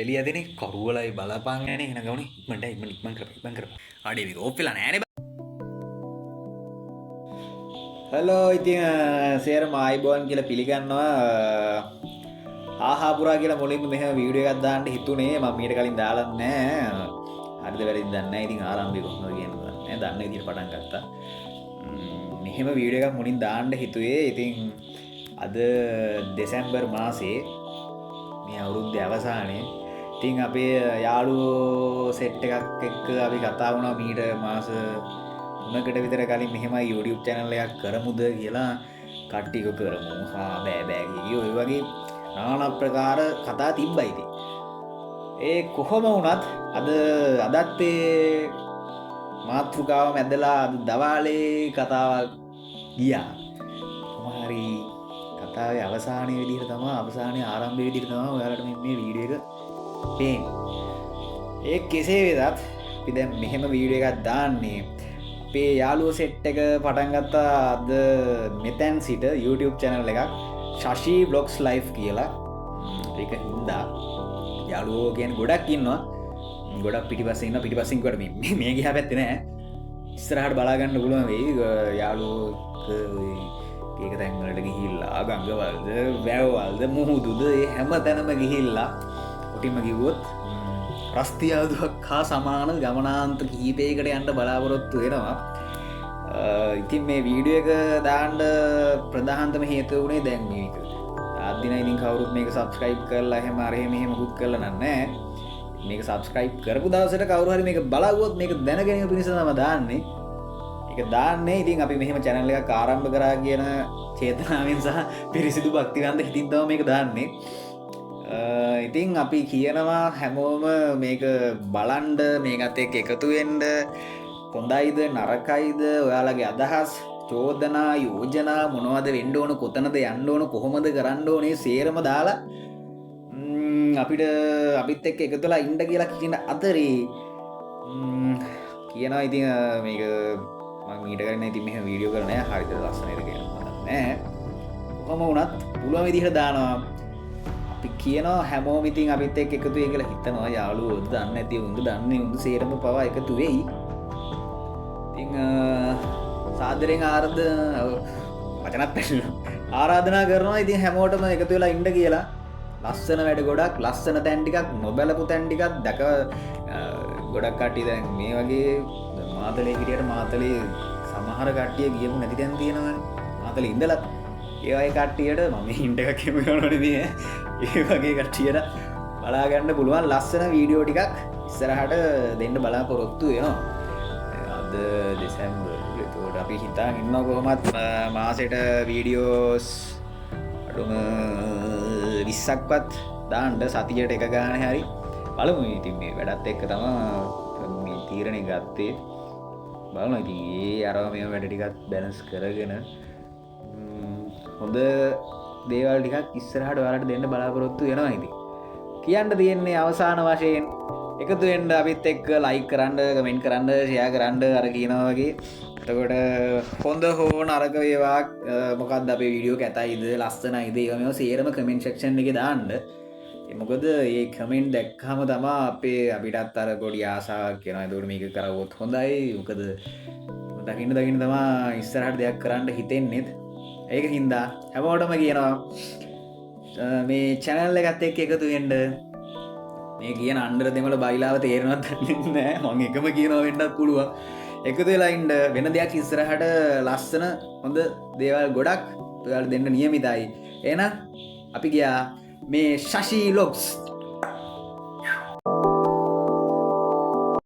එළිය දෙනේ කරුවලයි බලපං යන්නේ එන ගමනේ ඉක්මනට කරපන්. ආඩේ වික ඕප් වෙලා නෑනේ. හලෝ ඉතින් සේරම ආයිබෝන් කියලා පිළිගන්නවා ආහාපුරා කියලා මුලින්ම මෙහෙම වීඩියෝ එකක් දාන්න හිතුනේ මම මීට කලින් දාලා නැහැ. හරිද වැරදිද දන්නේ නැහැ. ඉතින් ආරම්භය කොහොමද කියනවා දන්නේ නැහැ. දන්න විදිහට පටන් ගත්තා. මෙහෙම වීඩියෝ එකක් මුලින් දාන්න හිතුවේ. ඉතින් අද දෙසැම්බර් මාසේ මේ අවුරුද්දේ අවසානයේ ඉතින් අපේ යාළුවෝ සෙට් එකක් එක්ක අපි කතා වුණා මීට මාස 3කට විතර කලින් මෙහෙමයි YouTube channel එකක් කරමුද කියලා කට්ටියක කරමු. බෑ කිව්වේ. ඔය වගේ নানা ප්‍රකාර කතා තිබ්බයි ඉතින්. ඒ කොහොම වුණත් අදත් ඒ මාතෘකාව මැදලා අද දවාලේ කතාවක් ගියා. කොහොම හරි කතාවේ අවසානයේ විදිහට තමයි අවසානයේ ආරම්භයේ විදිහට තමයි ඔයාලට මේ වීඩියෝ එක පේන්නේ. ඒ කෙසේ වෙතත් අපි දැන් මෙහෙම වීඩියෝ එකක් දාන්නේ අපේ යාළුවෝ සෙට් එක පටන් ගත්තා අද මෙතෙන් සිට YouTube channel එකක් Shashi Vlogs Live කියලා. ඒක හින්දා යාළුවෝ කියන්නේ ගොඩක් ඉන්නවා. ගොඩක් පිටිපස්සේ පිටිපස්සෙන් කොට මේ ගියා පැත්තේ නෑ. ඉස්සරහට බලා ගන්න පුළුවන් වෙයි යාළුවෝ ඒක තැන් වලට ගිහිල්ලා ගංගවලද වැව්වල්ද මුහුදුද ඒ හැම තැනම ගිහිල්ලා ඔටින්ම කිව්වොත් රස්තියාදුවක් හා සමාන ගමනාන්ත කීපයකට යන්න බලාපොරොත්තු වෙනවා. ඉතින් මේ වීඩියෝ එක දාන්න ප්‍රධානතම හේතුව වුණේ දැන් මේක. ආදිනා ඉතින් කවුරුත් මේක subscribe කරලා එහෙම මෙහෙම මුකුත් කරලා නැහැ. මේක subscribe කරපු දවසට කවුරු හරි මේක බලවුවොත් මේක දැනගැනීම පිණිස තමයි දාන්නේ. ඒක දාන්නේ ඉතින් අපි මෙහෙම channel එකක් ආරම්භ කරා කියන චේතනාවෙන් සහ පිරිසිදු භක්තිවන්ත හිතින් තමයි මේක දාන්නේ. ඉතින් අපි කියනවා හැමෝම මේක බලන්ඩ මේකත් එක්ක එකතු වෙන්න හොඳයිද නරකයිද ඔයාලගේ අදහස් චෝදනා යෝජනා මොනවද වෙන්න ඕන කොතනද යන්න ඕන කොහොමද කරන්න ඕනේ සේරම දාලා අපිත් එක්ක එකතුලා ඉන්න කියලා කියන අතරේ කියනවා ඉතින් මේක මම ඊට කරන්නේ ඉතින් මෙහෙම වීඩියෝ කරන්නේ හරිද ලස්සනයිද කියලා මම දන්නේ කොහොම වුණත් පුළුවන් විදිහට දානවා අපි කියනවා හැමෝම ඉතින් අපිත් එක්ක එකතු වෙයි කියලා හිතනවා යාළුවෝ දන්නේ නැති උන්ද දන්නේ උන්ද සේරම පවා එකතු වෙයි ඉතින් සාදරයෙන් ආරාධනා කරනවා ඉතින් හැමෝටම එකතු වෙලා ඉන්න කියලා ලස්සන වැඩ ගොඩක් ලස්සන තැන් ටිකක් නොබලපු තැන් ටිකක් දැක ගොඩක් කට්ටිය දැන් මේ වගේ මාතලේ හිටියට මාතලේ සමහර කට්ටිය ගියමු නැති තැන් තියෙනවානේ මාතලේ ඉඳලා ඒ වගේ කට්ටියට මම හින්ට් එකක් කියමු කරනවනේ මේ ඒ වගේ කට්ටියට බලා ගන්න පුළුවන් ලස්සන වීඩියෝ ටිකක් ඉස්සරහට දෙන්න බලාපොරොත්තු වෙනවා. අද දෙසැම්බර් ඒකට අපි හිතාගෙන ඉන්නවා කොහොමත් මාසෙට වීඩියෝස් අඩුම 20ක්වත් දාන්න සතියට එක ගානේ හරි බලමු. ඉතින් මේ වැඩත් එක්ක තමයි මේ තීරණය ගත්තේ. බලමු ඉතින් ඒ අරව මේ වැඩ ටිකත් බැලන්ස් කරගෙන හොඳ දේවල් ටිකක් ඉස්සරහට ඔයාලට දෙන්න බලාපොරොත්තු වෙනවා. ඉතින් කියන්න තියෙන්නේ අවසාන වශයෙන් එකතු වෙන්න අපිත් එක්ක ලයික් කරන්න කමෙන්ට් කරන්න ෂෙයා කරන්න අර කියනවා වගේ. එතකොට හොඳ හෝ නරක වේවා මොකක්ද අපේ වීඩියෝ කැතයිද ලස්සනයිද ඒවා මේවා සේරම කමෙන්ට් සෙක්ෂන් එකේ දාන්න. මොකද මේ කමෙන්ට් දැක්කම තමයි අපිටත් අර පොඩි ආසාවක් එනවා. එතකොට මේක කරවුවොත් හොඳයි. මොකද දකින්න තමයි ඉස්සරහට දෙයක් කරන්න හිතෙන්නේ. ඒක හින්දා හැමෝටම කියනවා මේ channel එකත් එක්ක එකතු වෙන්න. මේ කියන අnder දෙමළ බයිලාව තේරෙනවද දන්නේ නැහැ. මම එකම කියනවා වෙන්නත් පුළුවන්. එකතු වෙලා ඉන්න වෙන දෙයක් ඉස්සරහට ලස්සන හොඳ දේවල් ගොඩක් ඔයාලට දෙන්න නියමිතයි. එහෙනම් අපි ගියා මේ Shashi Vlogs